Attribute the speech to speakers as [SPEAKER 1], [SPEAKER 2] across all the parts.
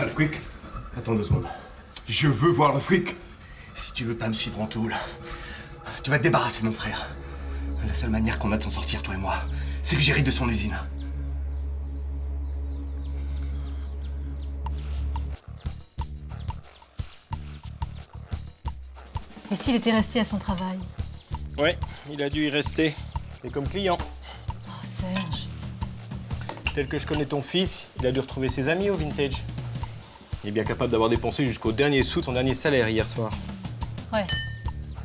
[SPEAKER 1] T'as le fric? Attends 2 secondes. Je veux voir le fric. Si tu veux pas me suivre en tôle, tu vas te débarrasser de mon frère. La seule manière qu'on a de s'en sortir, toi et moi, c'est que j'hérite de son usine.
[SPEAKER 2] Mais s'il était resté à son travail?
[SPEAKER 3] Ouais, il a dû y rester. Et comme client.
[SPEAKER 2] Oh, Serge.
[SPEAKER 3] Tel que je connais ton fils, il a dû retrouver ses amis au Vintage. Il est bien capable d'avoir dépensé jusqu'au dernier sou de son dernier salaire hier soir.
[SPEAKER 2] Ouais.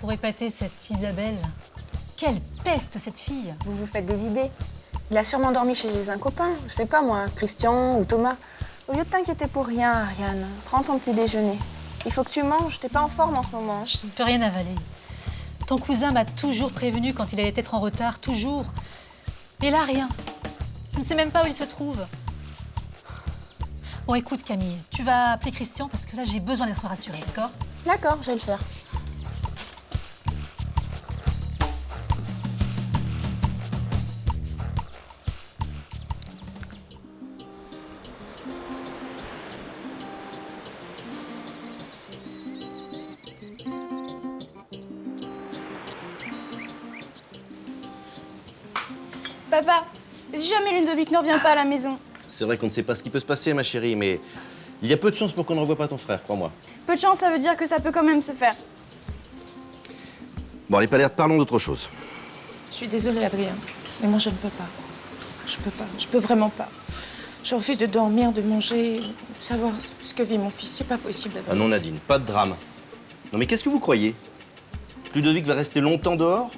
[SPEAKER 2] Pour épater cette Isabelle. Quelle peste, cette fille!
[SPEAKER 4] Vous vous faites des idées. Il a sûrement dormi chez un copain, je sais pas moi, Christian ou Thomas. Au lieu de t'inquiéter pour rien, Ariane, prends ton petit déjeuner. Il faut que tu manges, t'es pas en forme en ce moment.
[SPEAKER 2] Je ne peux rien avaler. Ton cousin m'a toujours prévenu quand il allait être en retard, toujours. Et là, rien. Je ne sais même pas où il se trouve. Bon, écoute, Camille, tu vas appeler Christian parce que là, j'ai besoin d'être rassurée, d'accord?
[SPEAKER 4] D'accord, je vais le faire.
[SPEAKER 5] Papa, si jamais Ludovic ne revient pas à la maison,
[SPEAKER 6] C'est vrai qu'on ne sait pas ce qui peut se passer, ma chérie, mais il y a peu de chances pour qu'on ne revoie pas ton frère, crois-moi.
[SPEAKER 5] peu de chance, ça veut dire que ça peut quand même se faire.
[SPEAKER 6] Bon, allez, Palette, parlons d'autre chose.
[SPEAKER 7] Je suis désolée, Adrien, mais moi, je ne peux pas. Je peux pas, je peux vraiment pas. Je refuse de dormir, de manger, de savoir ce que vit mon fils. C'est pas possible, Adrien.
[SPEAKER 6] Ah non, Nadine, pas de drame. Non, mais qu'est-ce que vous croyez? Ludovic va rester longtemps dehors?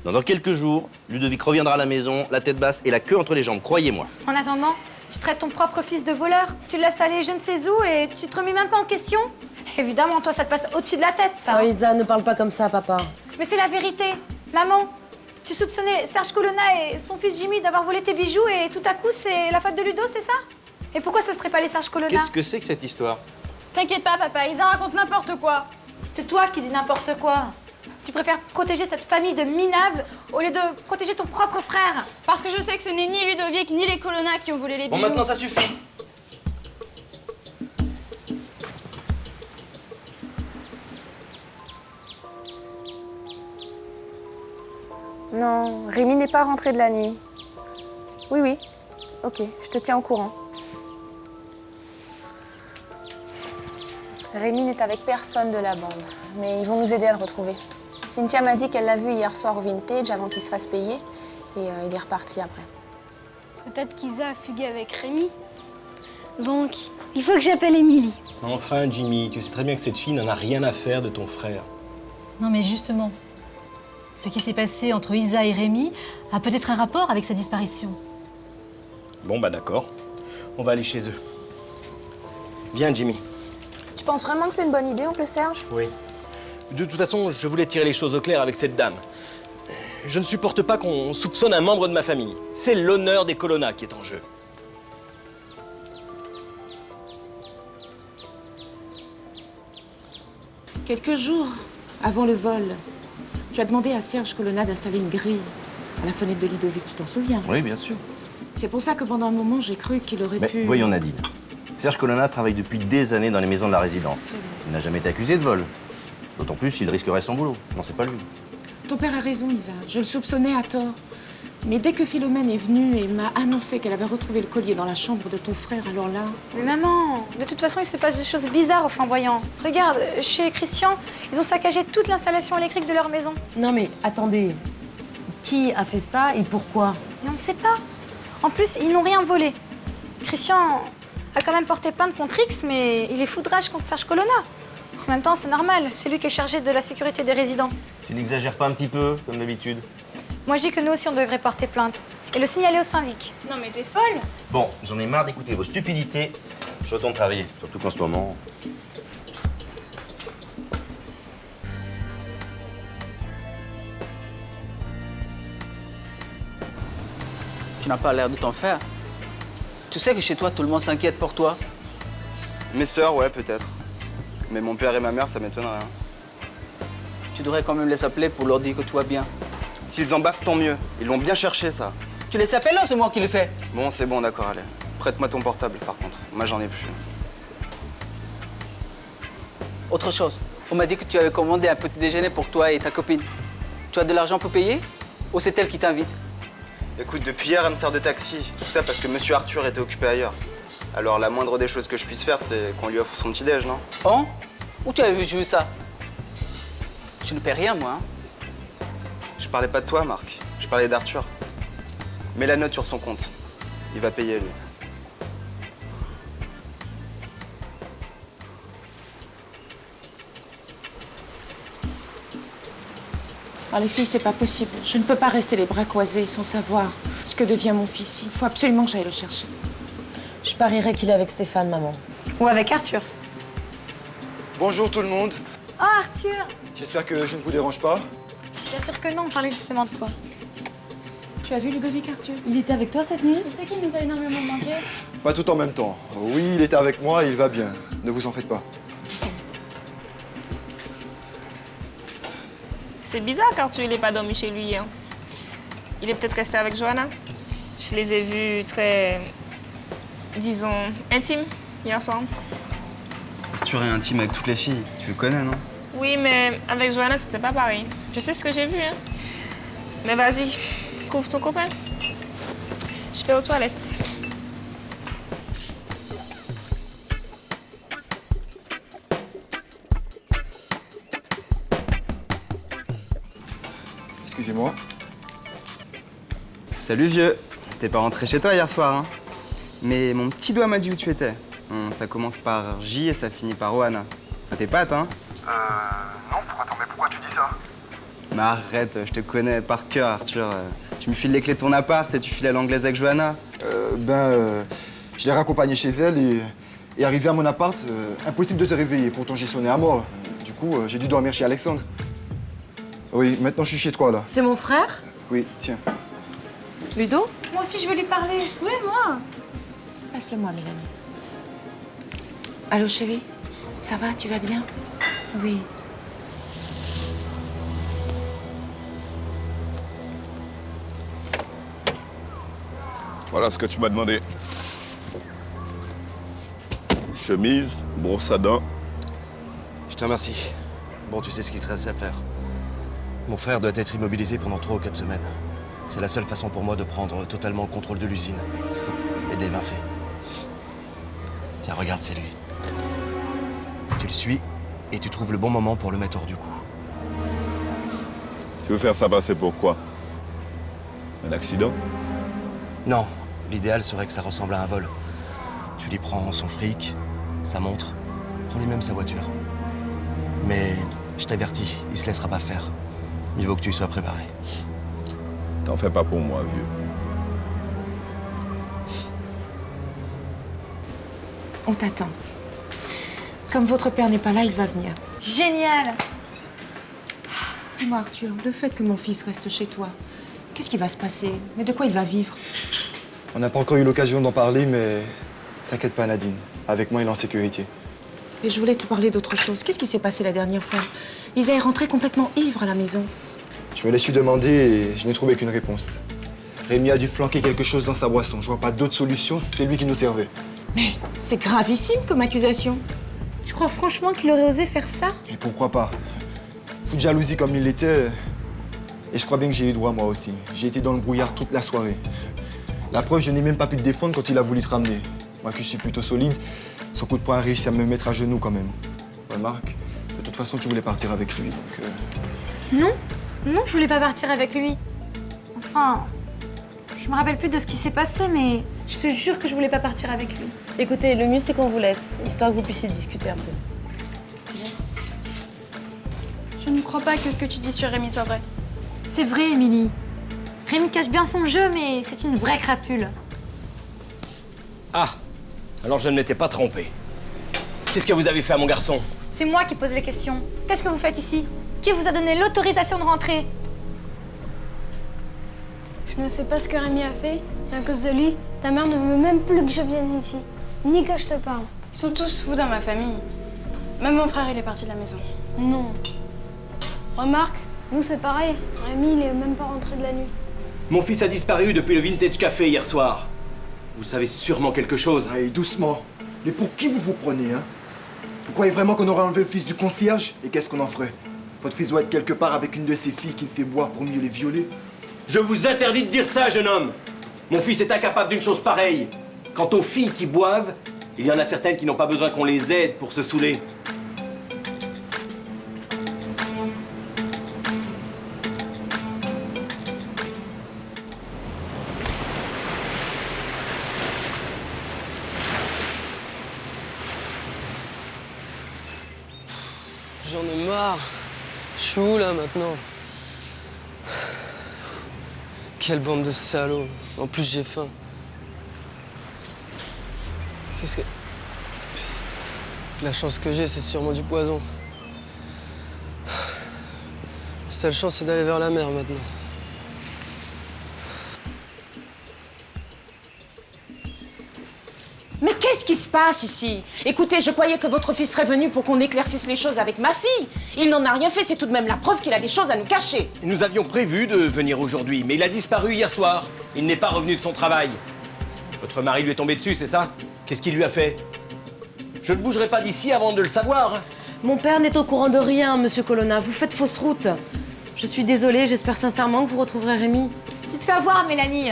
[SPEAKER 6] Non, dans quelques jours, Ludovic reviendra à la maison, la tête basse et la queue entre les jambes, croyez-moi.
[SPEAKER 5] En attendant, tu traites ton propre fils de voleur, tu le laisses aller je ne sais où et tu te remets même pas en question. Évidemment, toi, ça te passe au-dessus de la tête, ça.
[SPEAKER 8] Oh, Isa, ne parle pas comme ça, papa.
[SPEAKER 5] Mais c'est la vérité. Maman, tu soupçonnais Serge Colonna et son fils Jimmy d'avoir volé tes bijoux et tout à coup, c'est la faute de Ludo, c'est ça? Et pourquoi ça serait pas les Serge Colonna?
[SPEAKER 6] Qu'est-ce que c'est que cette histoire?
[SPEAKER 5] T'inquiète pas, papa, Isa raconte n'importe quoi. C'est toi qui dis n'importe quoi. Tu préfères protéger cette famille de minables au lieu de protéger ton propre frère.
[SPEAKER 9] Parce que je sais que ce n'est ni Ludovic ni les Colonna qui ont volé les
[SPEAKER 6] Bon,
[SPEAKER 9] bijoux.
[SPEAKER 6] maintenant, ça suffit.
[SPEAKER 4] Non, Rémi n'est pas rentré de la nuit. Oui, oui. Ok, je te tiens au courant. Rémi n'est avec personne de la bande, mais ils vont nous aider à le retrouver. Cynthia m'a dit qu'elle l'a vu hier soir au Vintage avant qu'il se fasse payer, et il est reparti après.
[SPEAKER 9] Peut-être qu'Isa a fugué avec Rémi. Donc, il faut que j'appelle Émilie.
[SPEAKER 3] Enfin, Jimmy, tu sais très bien que cette fille n'en a rien à faire de ton frère.
[SPEAKER 2] Non, mais justement, ce qui s'est passé entre Isa et Rémi a peut-être un rapport avec sa disparition.
[SPEAKER 3] Bon, bah d'accord. On va aller chez eux. Viens, Jimmy.
[SPEAKER 4] Tu penses vraiment que c'est une bonne idée, oncle Serge?
[SPEAKER 3] Oui. De toute façon, je voulais tirer les choses au clair avec cette dame. Je ne supporte pas qu'on soupçonne un membre de ma famille. C'est l'honneur des Colonna qui est en jeu.
[SPEAKER 7] Quelques jours avant le vol, tu as demandé à Serge Colonna d'installer une grille à la fenêtre de Ludovic, tu t'en souviens?
[SPEAKER 6] Oui, bien sûr.
[SPEAKER 7] C'est pour ça que pendant un moment, j'ai cru qu'il aurait
[SPEAKER 6] Mais
[SPEAKER 7] pu...
[SPEAKER 6] voyons, Nadine. Serge Colonna travaille depuis des années dans les maisons de la résidence. Il n'a jamais été accusé de vol. D'autant plus, il risquerait son boulot. Non, c'est pas lui.
[SPEAKER 7] Ton père a raison, Isa. Je le soupçonnais à tort. Mais dès que Philomène est venue et m'a annoncé qu'elle avait retrouvé le collier dans la chambre de ton frère, alors là...
[SPEAKER 5] Mais maman, de toute façon, il se passe des choses bizarres au flamboyant. Regarde, chez Christian, ils ont saccagé toute l'installation électrique de leur maison.
[SPEAKER 8] Non, mais attendez. Qui a fait ça et pourquoi?
[SPEAKER 5] Et on ne sait pas. En plus, ils n'ont rien volé. Christian a quand même porté plainte contre X, mais il est fou de rage contre Serge Colonna. En même temps, c'est normal, c'est lui qui est chargé de la sécurité des résidents.
[SPEAKER 6] Tu n'exagères pas un petit peu, comme d'habitude?
[SPEAKER 5] Moi, je dis que nous aussi, on devrait porter plainte et le signaler au syndic.
[SPEAKER 9] Non mais t'es folle.
[SPEAKER 6] Bon, j'en ai marre d'écouter vos stupidités. Je retourne travailler, surtout qu'en ce moment...
[SPEAKER 10] Tu n'as pas l'air de t'en faire. Tu sais que chez toi, tout le monde s'inquiète pour toi.
[SPEAKER 11] Mes sœurs, ouais, peut-être. Mais mon père et ma mère, ça m'étonnerait. Hein.
[SPEAKER 10] Tu devrais quand même les appeler pour leur dire que tout va bien.
[SPEAKER 11] S'ils en baffent, tant mieux. Ils l'ont bien cherché, ça.
[SPEAKER 10] Tu les appelles là ou c'est moi qui le fais?
[SPEAKER 11] Bon, c'est bon, d'accord, allez. Prête-moi ton portable, par contre. Moi, j'en ai plus.
[SPEAKER 10] Autre chose, on m'a dit que tu avais commandé un petit déjeuner pour toi et ta copine. Tu as de l'argent pour payer? Ou c'est elle qui t'invite?
[SPEAKER 11] Écoute, depuis hier, elle me sert de taxi. Tout ça parce que Monsieur Arthur était occupé ailleurs. Alors la moindre des choses que je puisse faire, c'est qu'on lui offre son petit-déj, non?
[SPEAKER 10] Oh? Où tu avais vu ça? Je ne paie rien, moi. Hein.
[SPEAKER 11] Je parlais pas de toi, Marc. Je parlais d'Arthur. Mets la note sur son compte. Il va payer, lui.
[SPEAKER 7] Ah, les filles, c'est pas possible. Je ne peux pas rester les bras croisés sans savoir ce que devient mon fils. Il faut absolument que j'aille le chercher.
[SPEAKER 8] Je parierais qu'il est avec Stéphane, maman.
[SPEAKER 5] Ou avec Arthur.
[SPEAKER 12] Bonjour tout le monde.
[SPEAKER 5] Oh, Arthur!
[SPEAKER 12] J'espère que je ne vous dérange pas.
[SPEAKER 5] Bien sûr que non, on parlait justement de toi.
[SPEAKER 4] Tu as vu Ludovic, Arthur?
[SPEAKER 8] Il était avec toi cette nuit?
[SPEAKER 4] Tu sais qu'il nous a énormément manqué?
[SPEAKER 12] Pas tout en même temps. Oui, il était avec moi et il va bien. Ne vous en faites pas.
[SPEAKER 13] C'est bizarre qu'Arthur il n'est pas dormi chez lui hier. Il est peut-être resté avec Johanna. Je les ai vus très, disons, intimes hier soir.
[SPEAKER 11] Arthur est intime avec toutes les filles. Tu le connais, non?
[SPEAKER 13] Oui, mais avec Johanna, c'était pas pareil. Je sais ce que j'ai vu, hein. Mais vas-y, couvre ton copain. Je vais aux toilettes.
[SPEAKER 12] Excusez-moi.
[SPEAKER 11] Salut, vieux. T'es pas rentré chez toi hier soir, hein? Mais mon petit doigt m'a dit où tu étais. Ça commence par J et ça finit par Oana. Ça t'épate, hein?
[SPEAKER 12] Non, attends, mais pourquoi tu dis ça?
[SPEAKER 11] Mais arrête, je te connais par cœur, Arthur. Tu me files les clés de ton appart et tu files à l'anglaise avec Johanna?
[SPEAKER 12] Je l'ai raccompagnée chez elle et arrivé à mon appart, impossible de te réveiller. Pourtant, j'ai sonné à mort. Du coup, j'ai dû dormir chez Alexandre. Oui, maintenant, je suis chez toi, là.
[SPEAKER 8] C'est mon frère?
[SPEAKER 12] Oui, tiens.
[SPEAKER 7] Ludo?
[SPEAKER 5] Moi aussi, je veux lui parler.
[SPEAKER 4] Oui, moi.
[SPEAKER 7] Passe-le-moi, Mélanie. Allô, chérie? Ça va? Tu vas bien? Oui.
[SPEAKER 14] Voilà ce que tu m'as demandé. Chemise, brosse à dents.
[SPEAKER 1] Je te remercie. Bon, tu sais ce qu'il te reste à faire. Mon frère doit être immobilisé pendant 3 ou 4 semaines. C'est la seule façon pour moi de prendre totalement le contrôle de l'usine et d'évincer. Tiens, regarde, c'est lui. Tu le suis et tu trouves le bon moment pour le mettre hors du coup.
[SPEAKER 14] Tu veux faire ça passer pour quoi? Un accident?
[SPEAKER 1] Non, l'idéal serait que ça ressemble à un vol. Tu lui prends son fric, sa montre, prends lui-même sa voiture. Mais je t'avertis, il se laissera pas faire. Il faut que tu y sois préparé.
[SPEAKER 14] T'en fais pas pour moi, vieux.
[SPEAKER 7] On t'attend. Comme votre père n'est pas là, il va venir.
[SPEAKER 5] Génial!
[SPEAKER 7] Dis-moi, Arthur, le fait que mon fils reste chez toi, qu'est-ce qui va se passer? Mais de quoi il va vivre?
[SPEAKER 12] On n'a pas encore eu l'occasion d'en parler, mais t'inquiète pas, Nadine. Avec moi, il est en sécurité.
[SPEAKER 7] Et je voulais te parler d'autre chose. Qu'est-ce qui s'est passé la dernière fois? Isa est rentrée complètement ivre à la maison.
[SPEAKER 12] Je me l'ai su demander et je n'ai trouvé qu'une réponse. Rémi a dû flanquer quelque chose dans sa boisson. Je vois pas d'autre solution, c'est lui qui nous servait.
[SPEAKER 7] Mais c'est gravissime comme accusation.
[SPEAKER 5] Tu crois franchement qu'il aurait osé faire ça?
[SPEAKER 12] Et pourquoi pas? Fou de jalousie comme il l'était. Et je crois bien que j'ai eu droit, moi aussi. J'ai été dans le brouillard toute la soirée. La preuve, je n'ai même pas pu te défendre quand il a voulu te ramener. Moi qui suis plutôt solide, son coup de poing a réussi à me mettre à genoux quand même. Ouais, Marc, de toute façon, tu voulais partir avec lui, donc...
[SPEAKER 5] Non, non, je voulais pas partir avec lui. Enfin, je me rappelle plus de ce qui s'est passé, mais je te jure que je voulais pas partir avec lui.
[SPEAKER 8] Écoutez, le mieux c'est qu'on vous laisse, histoire que vous puissiez discuter un peu.
[SPEAKER 9] Je ne crois pas que ce que tu dis sur Rémi soit vrai.
[SPEAKER 5] C'est vrai, Émilie. Rémi cache bien son jeu, mais c'est une vraie crapule.
[SPEAKER 3] Ah, alors je ne m'étais pas trompé. Qu'est-ce que vous avez fait à mon garçon?
[SPEAKER 5] C'est moi qui pose les questions. Qu'est-ce que vous faites ici? Qui vous a donné l'autorisation de rentrer?
[SPEAKER 9] Je ne sais pas ce que Rémi a fait, et à cause de lui, ta mère ne veut même plus que je vienne ici, ni que je te parle.
[SPEAKER 13] Ils sont tous fous dans ma famille. Même mon frère, il est parti de la maison.
[SPEAKER 9] Non. Remarque, nous c'est pareil. Rémi, il est même pas rentré de la nuit.
[SPEAKER 3] Mon fils a disparu depuis le Vintage Café hier soir. Vous savez sûrement quelque chose.
[SPEAKER 12] Allez, doucement. Mais pour qui vous vous prenez, hein? Vous croyez vraiment qu'on aurait enlevé le fils du concierge? Et qu'est-ce qu'on en ferait? Votre fils doit être quelque part avec une de ses filles qu'il fait boire pour mieux les violer.
[SPEAKER 3] Je vous interdis de dire ça, jeune homme. Mon fils est incapable d'une chose pareille. Quant aux filles qui boivent, il y en a certaines qui n'ont pas besoin qu'on les aide pour se saouler.
[SPEAKER 15] J'en ai marre. Je suis où là maintenant? Quelle bande de salauds. En plus j'ai faim. Qu'est-ce que... La chance que j'ai, c'est sûrement du poison. La seule chance, c'est d'aller vers la mer maintenant.
[SPEAKER 7] Mais qu'est-ce qui se passe ici? Écoutez, je croyais que votre fils serait venu pour qu'on éclaircisse les choses avec ma fille. Il n'en a rien fait, c'est tout de même la preuve qu'il a des choses à nous cacher.
[SPEAKER 3] Nous avions prévu de venir aujourd'hui, mais il a disparu hier soir. Il n'est pas revenu de son travail. Votre mari lui est tombé dessus, c'est ça? Qu'est-ce qu'il lui a fait? Je ne bougerai pas d'ici avant de le savoir.
[SPEAKER 8] Mon père n'est au courant de rien, monsieur Colonna. Vous faites fausse route. Je suis désolée, j'espère sincèrement que vous retrouverez Rémi.
[SPEAKER 5] Tu te fais avoir, Mélanie.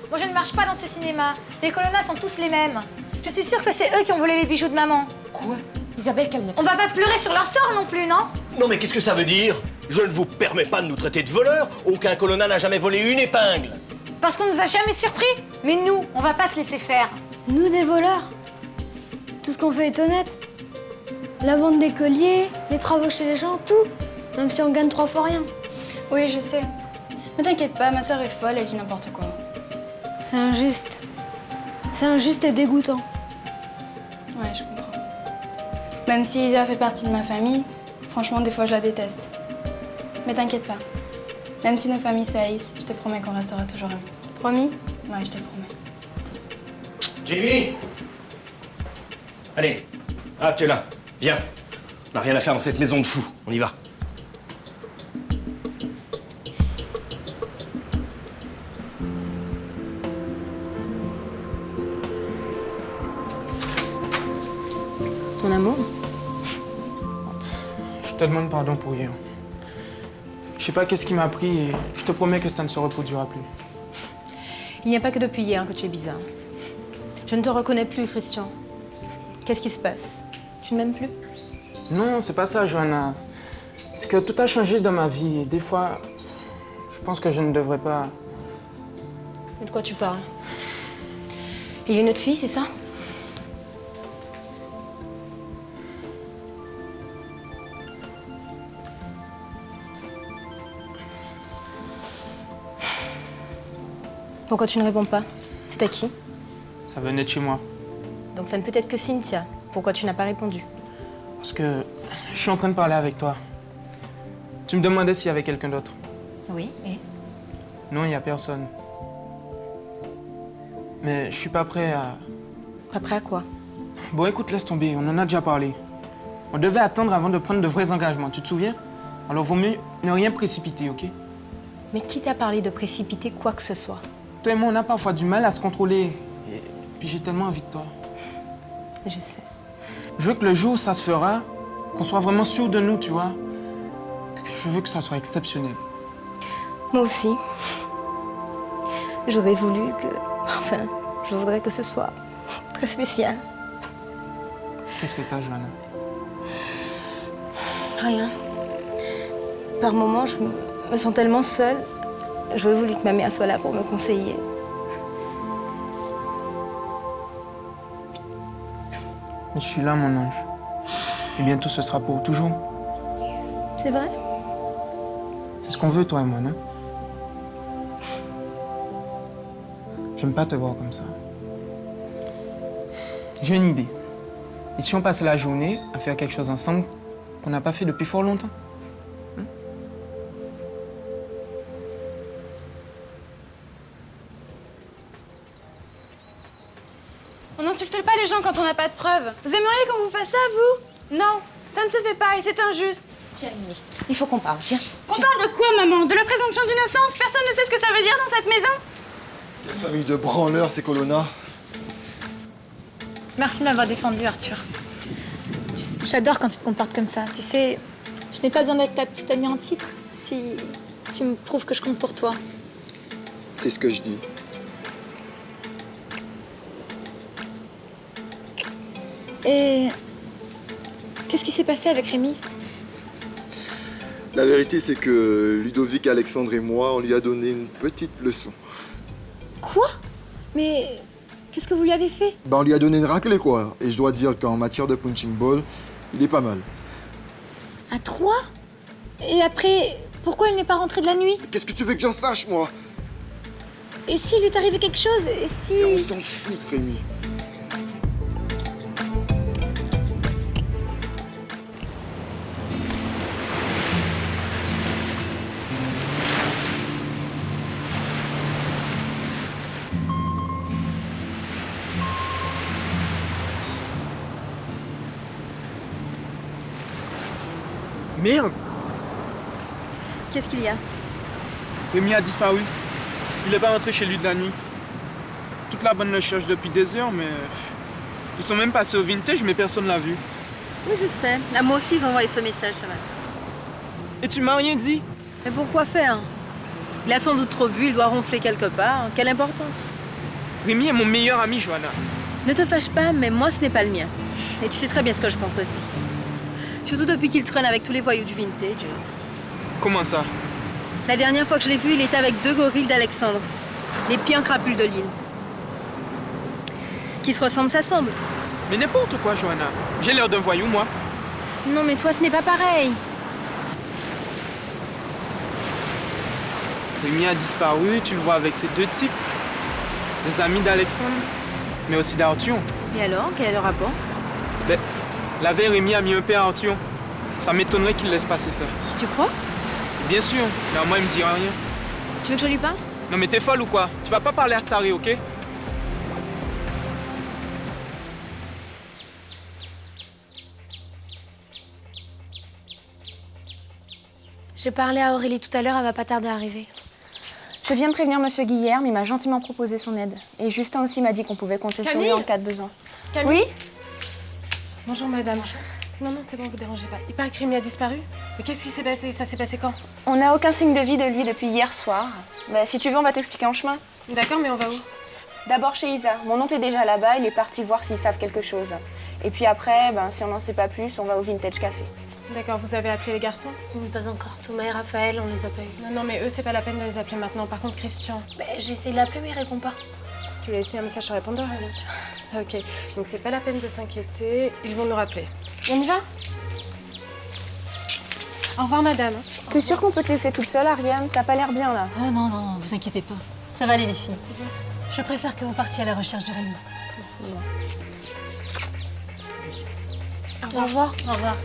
[SPEAKER 5] Moi, je ne marche pas dans ce cinéma. Les Colonna sont tous les mêmes. Je suis sûre que c'est eux qui ont volé les bijoux de maman.
[SPEAKER 3] Quoi?
[SPEAKER 7] Isabelle, calme-toi.
[SPEAKER 5] On va pas pleurer sur leur sort non plus, non?
[SPEAKER 3] Non mais qu'est-ce que ça veut dire? Je ne vous permets pas de nous traiter de voleurs. Aucun Colonna n'a jamais volé une épingle.
[SPEAKER 5] Parce qu'on nous a jamais surpris. Mais nous, on va pas se laisser faire.
[SPEAKER 9] Nous, des voleurs? Tout ce qu'on fait est honnête. La vente des colliers, les travaux chez les gens, tout. Même si on gagne 3 fois rien.
[SPEAKER 16] Oui, je sais. Mais t'inquiète pas, ma sœur est folle, elle dit n'importe quoi.
[SPEAKER 9] C'est injuste. C'est injuste et dégoûtant.
[SPEAKER 16] Ouais, je comprends. Même si Isa fait partie de ma famille, franchement, des fois, je la déteste. Mais t'inquiète pas. Même si nos familles se haïssent, je te promets qu'on restera toujours amis.
[SPEAKER 9] Promis?
[SPEAKER 16] Ouais, je te promets.
[SPEAKER 3] Jimmy! Allez. Ah, tu es là. Viens. On n'a rien à faire dans cette maison de fous. On y va.
[SPEAKER 8] Mon amour?
[SPEAKER 17] Je te demande pardon pour hier. Je sais pas qu'est-ce qui m'a pris et je te promets que ça ne se reproduira plus.
[SPEAKER 8] Il n'y a pas que depuis hier que tu es bizarre. Je ne te reconnais plus, Christian. Qu'est-ce qui se passe? Tu ne m'aimes plus?
[SPEAKER 17] Non, c'est pas ça, Johanna. C'est que tout a changé dans ma vie et des fois, je pense que je ne devrais pas...
[SPEAKER 8] Mais de quoi tu parles? Il y a une autre fille, c'est ça? Pourquoi tu ne réponds pas? C'est à qui?
[SPEAKER 17] Ça venait de chez moi.
[SPEAKER 8] Donc ça ne peut être que Cynthia. Pourquoi tu n'as pas répondu?
[SPEAKER 17] Parce que je suis en train de parler avec toi. Tu me demandais s'il y avait quelqu'un d'autre.
[SPEAKER 8] Oui, et?
[SPEAKER 17] Non, il n'y a personne. Mais je suis pas prêt à...
[SPEAKER 8] Pas prêt à quoi?
[SPEAKER 17] Bon, écoute, laisse tomber, on en a déjà parlé. On devait attendre avant de prendre de vrais engagements, tu te souviens? Alors vaut mieux ne rien précipiter, ok?
[SPEAKER 8] Mais qui t'a parlé de précipiter quoi que ce soit?
[SPEAKER 17] Toi et moi, on a parfois du mal à se contrôler. Et puis j'ai tellement envie de toi.
[SPEAKER 8] Je sais.
[SPEAKER 17] Je veux que le jour où ça se fera, qu'on soit vraiment sûr de nous, tu vois. Je veux que ça soit exceptionnel.
[SPEAKER 8] Moi aussi. J'aurais voulu que... Enfin, je voudrais que ce soit très spécial.
[SPEAKER 17] Qu'est-ce que t'as, Johanna?
[SPEAKER 8] Rien. Par moments, je me sens tellement seule. J'aurais voulu que ma mère soit là pour me conseiller.
[SPEAKER 17] Mais je suis là, mon ange. Et bientôt, ce sera pour toujours.
[SPEAKER 8] C'est vrai?
[SPEAKER 17] C'est ce qu'on veut, toi et moi, non? J'aime pas te voir comme ça. J'ai une idée. Et si on passait la journée à faire quelque chose ensemble qu'on n'a pas fait depuis fort longtemps?
[SPEAKER 16] On n'insulte pas les gens quand on n'a pas de preuves. Vous aimeriez qu'on vous fasse ça, vous? Non, ça ne se fait pas et c'est injuste.
[SPEAKER 7] Viens, Émilie, il faut qu'on parle, viens.
[SPEAKER 16] On parle de quoi, maman? De la présomption d'innocence? Personne ne sait ce que ça veut dire dans cette maison?
[SPEAKER 12] Quelle famille de branleurs, ces Colonna.
[SPEAKER 5] Merci de m'avoir défendu, Arthur. J'adore quand tu te comportes comme ça. Tu sais, je n'ai pas besoin d'être ta petite amie en titre si tu me prouves que je compte pour toi.
[SPEAKER 12] C'est ce que je dis.
[SPEAKER 5] Et qu'est-ce qui s'est passé avec Rémi?
[SPEAKER 12] La vérité, c'est que Ludovic, Alexandre et moi, on lui a donné une petite leçon.
[SPEAKER 5] Quoi? Mais qu'est-ce que vous lui avez fait?
[SPEAKER 12] On lui a donné une raclée, quoi. Et je dois dire qu'en matière de punching ball, il est pas mal.
[SPEAKER 5] À 3? Et après, pourquoi il n'est pas rentré de la nuit?
[SPEAKER 12] Qu'est-ce que tu veux que j'en sache, moi?
[SPEAKER 5] Et s'il lui est arrivé quelque chose? Et si...
[SPEAKER 12] On s'en fout, Rémi.
[SPEAKER 17] Merde!
[SPEAKER 8] Qu'est-ce qu'il y a?
[SPEAKER 17] Rémi a disparu. Il n'est pas rentré chez lui de la nuit. Toute la bande le cherche depuis des heures, mais... Ils sont même passés au vintage, mais personne ne l'a vu.
[SPEAKER 8] Oui, je sais. Ah, moi aussi, ils ont envoyé ce message ce matin.
[SPEAKER 17] Et tu m'as rien dit?
[SPEAKER 8] Mais pourquoi faire? Il a sans doute trop bu, il doit ronfler quelque part. Quelle importance?
[SPEAKER 17] Rémi est mon meilleur ami, Johanna.
[SPEAKER 8] Ne te fâche pas, mais moi, ce n'est pas le mien. Et tu sais très bien ce que je pense de lui. Surtout depuis qu'il traîne avec tous les voyous du vintage.
[SPEAKER 17] Comment ça?
[SPEAKER 8] La dernière fois que je l'ai vu, il était avec 2 gorilles d'Alexandre. Les pires crapules de l'île. Qui se ressemblent, ça semble.
[SPEAKER 17] Mais n'importe quoi, Johanna. J'ai l'air d'un voyou, moi.
[SPEAKER 8] Non, mais toi, ce n'est pas pareil.
[SPEAKER 17] Rémi a disparu, tu le vois avec ces 2 types. Des amis d'Alexandre, mais aussi d'Arthur.
[SPEAKER 8] Et alors, quel est le rapport?
[SPEAKER 17] Ben, la veille, Rémi a mis un paix à Arthur. Ça m'étonnerait qu'il laisse passer ça.
[SPEAKER 8] Tu crois?
[SPEAKER 17] Bien sûr, mais moi, il me dira rien.
[SPEAKER 8] Tu veux que je lui parle?
[SPEAKER 17] Non, mais t'es folle ou quoi? Tu vas pas parler à Starry, ok?
[SPEAKER 9] J'ai parlé à Aurélie tout à l'heure, elle va pas tarder à arriver.
[SPEAKER 4] Je viens de prévenir Monsieur Guillerme, il m'a gentiment proposé son aide. Et Justin aussi m'a dit qu'on pouvait compter sur lui en cas de besoin.
[SPEAKER 18] Camille?
[SPEAKER 4] Oui?
[SPEAKER 18] Bonjour madame. Non, c'est bon, vous dérangez pas. Il paraît que Rémi a disparu. Mais qu'est-ce qui s'est passé? Ça s'est passé quand?
[SPEAKER 4] On n'a aucun signe de vie de lui depuis hier soir. Bah, si tu veux, on va t'expliquer en chemin.
[SPEAKER 18] D'accord, mais on va où?
[SPEAKER 4] D'abord chez Isa. Mon oncle est déjà là-bas, il est parti voir s'ils savent quelque chose. Et puis après, si on n'en sait pas plus, on va au Vintage Café.
[SPEAKER 18] D'accord, vous avez appelé les garçons?
[SPEAKER 9] Pas encore. Thomas et Raphaël, on les a pas eus.
[SPEAKER 18] Non, mais eux, c'est pas la peine de les appeler maintenant. Par contre, Christian...
[SPEAKER 9] J'ai essayé de l'appeler, mais il répond pas.
[SPEAKER 18] Tu lui as laissé un message sur répondeur?
[SPEAKER 9] Oui, bien sûr.
[SPEAKER 18] Ok, donc c'est pas la peine de s'inquiéter. Ils vont nous rappeler. On y va? Au revoir, madame.
[SPEAKER 4] T'es sûre qu'on peut te laisser toute seule, Ariane? T'as pas l'air bien, là.
[SPEAKER 2] Oh non, vous inquiétez pas. Ça va aller, les filles. Je préfère que vous partiez à la recherche de Rémi.
[SPEAKER 9] Au revoir.
[SPEAKER 2] Au revoir.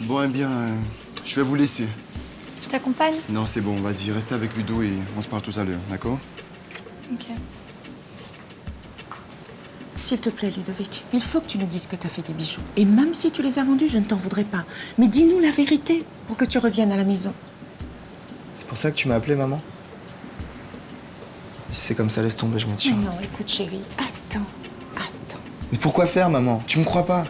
[SPEAKER 12] Bon, eh bien, je vais vous laisser.
[SPEAKER 5] Je t'accompagne?
[SPEAKER 12] Non, c'est bon, vas-y, restez avec Ludo et on se parle tout à l'heure, d'accord?
[SPEAKER 5] Ok.
[SPEAKER 7] S'il te plaît, Ludovic, il faut que tu nous dises que tu as fait des bijoux. Et même si tu les as vendus, je ne t'en voudrais pas. Mais dis-nous la vérité pour que tu reviennes à la maison.
[SPEAKER 11] C'est pour ça que tu m'as appelé, maman? Si c'est comme ça, laisse tomber, je m'en tiens.
[SPEAKER 7] Non, écoute, chérie, attends.
[SPEAKER 11] Mais pourquoi faire, maman? Tu me crois pas?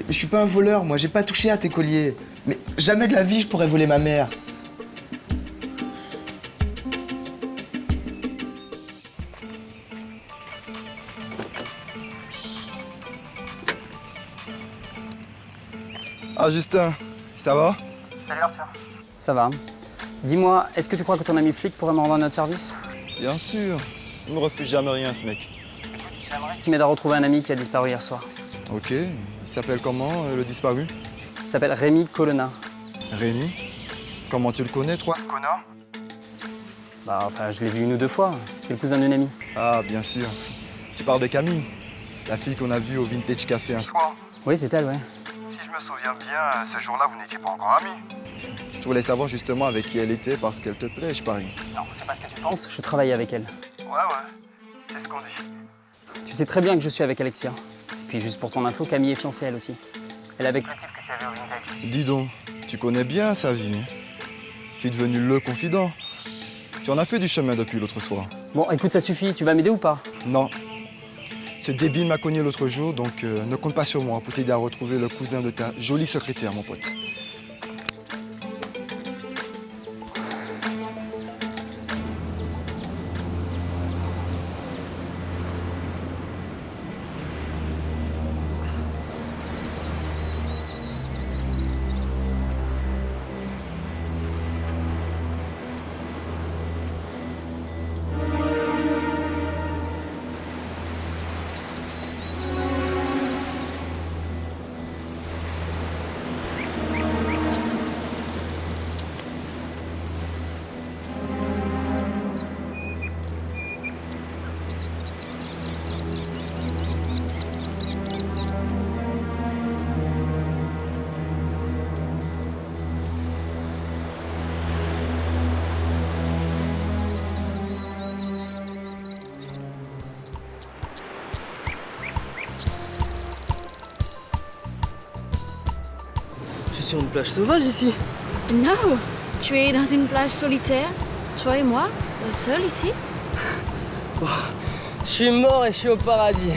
[SPEAKER 11] Je suis pas un voleur, moi, j'ai pas touché à tes colliers. Mais jamais de la vie, je pourrais voler ma mère.
[SPEAKER 12] Ah, Justin, ça va?
[SPEAKER 10] Salut Arthur. Ça va. Dis-moi, est-ce que tu crois que ton ami flic pourrait me rendre à notre service?
[SPEAKER 12] Bien sûr. Il me refuse jamais rien, ce mec.
[SPEAKER 10] Qui m'aide à retrouver un ami qui a disparu hier soir.
[SPEAKER 12] Ok. Il s'appelle comment, le disparu?
[SPEAKER 10] Il s'appelle Rémi Colonna.
[SPEAKER 12] Rémi? Comment tu le connais, toi, ce connard?
[SPEAKER 10] Bah, enfin, je l'ai vu 1 ou 2 fois. C'est le cousin d'une amie.
[SPEAKER 12] Ah, bien sûr. Tu parles de Camille, la fille qu'on a vue au Vintage Café un soir.
[SPEAKER 10] Oui, c'est elle, ouais.
[SPEAKER 12] Si je me souviens bien, ce jour-là, vous n'étiez pas encore amis. Je voulais savoir justement avec qui elle était parce qu'elle te plaît, je parie.
[SPEAKER 10] Non, c'est pas ce que tu penses. Je travaille avec elle.
[SPEAKER 12] Ouais, c'est ce qu'on dit.
[SPEAKER 10] Tu sais très bien que je suis avec Alexia. Puis
[SPEAKER 19] puis juste pour ton info, Camille est fiancée elle aussi. Elle est avec le type que tu avais au vintage.
[SPEAKER 12] Dis donc, tu connais bien sa vie. Hein. Tu es devenu le confident. Tu en as fait du chemin depuis l'autre soir.
[SPEAKER 19] Bon, écoute, ça suffit. Tu vas m'aider ou pas?
[SPEAKER 12] Non. Ce débile m'a cogné l'autre jour, donc ne compte pas sur moi pour t'aider à retrouver le cousin de ta jolie secrétaire, mon pote.
[SPEAKER 15] Sur une plage sauvage ici.
[SPEAKER 9] Non, tu es dans une plage solitaire. Toi et moi, seul ici.
[SPEAKER 15] Je suis mort et je suis au paradis.